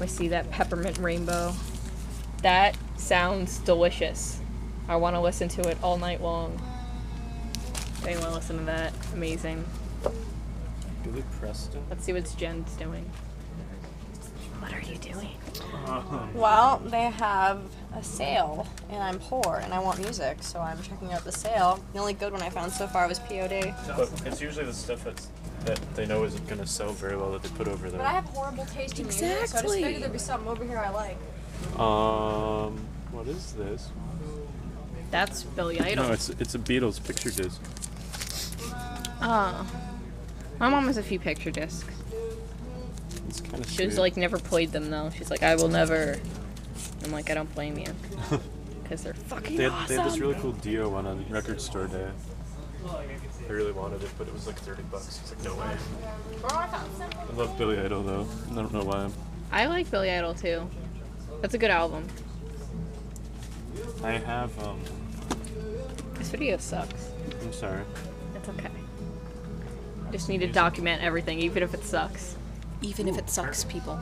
I see that peppermint rainbow. That sounds delicious. I want to listen to it all night long. If anyone want to listen to that, amazing. Billy Preston? Let's see what Jen's doing. What are you doing? Well, they have a sale, and I'm poor, and I want music, so I'm checking out the sale. The only good one I found so far was POD. But it's usually the stuff that they know isn't going to sell very well that they put over there. But I have horrible taste in music, so I just figured there'd be something over here I like. What is this? That's Billy Idol. No, it's a Beatles picture disc. Oh. My mom has a few picture discs. It's kind of She was like, never played them though. She's like, I will never. I'm like, I don't blame you. Because they're fucking awesome. They had this really cool Dio one on Record Store Day. I really wanted it, but it was like $30. It's like, no way. I love Billy Idol though. I don't know why. I like Billy Idol too. That's a good album. I have, This video sucks. I'm sorry. It's okay. Just need to document everything, even if it sucks. Even if it sucks, people.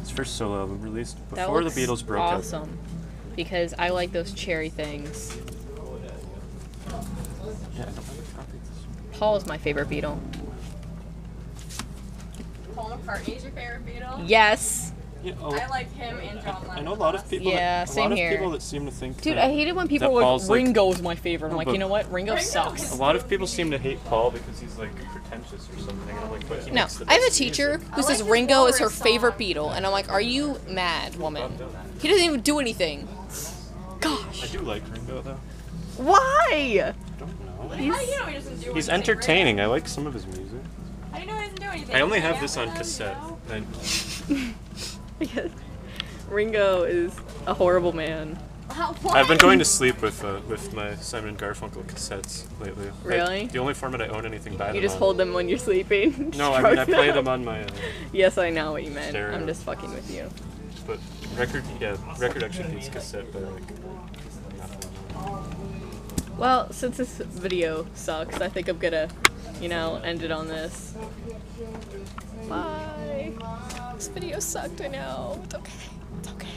His first solo album released That before the looks Beatles broke up. awesome. Because I like those cherry things. Yeah, I don't have a copy of this. Paul is my favorite Beatle. Paul McCartney's your favorite Beatle? Yes. Yeah, I like him and John Lennon. I know a lot of people. Yeah, that, same a lot here. of people that seem to think. Dude, that, I hate it when people that are like, Paul's, Ringo's my favorite. I'm No, like, but- you know what? Ringo sucks. A lot of people seem to hate Paul because he's like pretentious or something. And I'm like, but he No, makes the I have a best teacher music. who says his Ringo is her Walrus favorite song. Beatle, and I'm like, are you mad, woman? He doesn't even do anything. I Gosh. do like Ringo though. Why? I don't know. How do you know he doesn't do He's anything, entertaining. I like some of his music. Rick? How do you know he doesn't do anything? I only Does he have this on one, cassette. you know? And Because Ringo is a horrible man. I've been going to sleep with my Simon and Garfunkel cassettes lately. Really? The only format I own anything by You them just on. hold them when you're sleeping. No, I mean I Stroke play them on my. Yes, I know what you meant. Stereo. I'm just fucking with you. But record actually needs cassette, but like nothing. Well, since this video sucks, I think I'm gonna, end it on this. Bye. This video sucked, I know. It's okay. It's okay.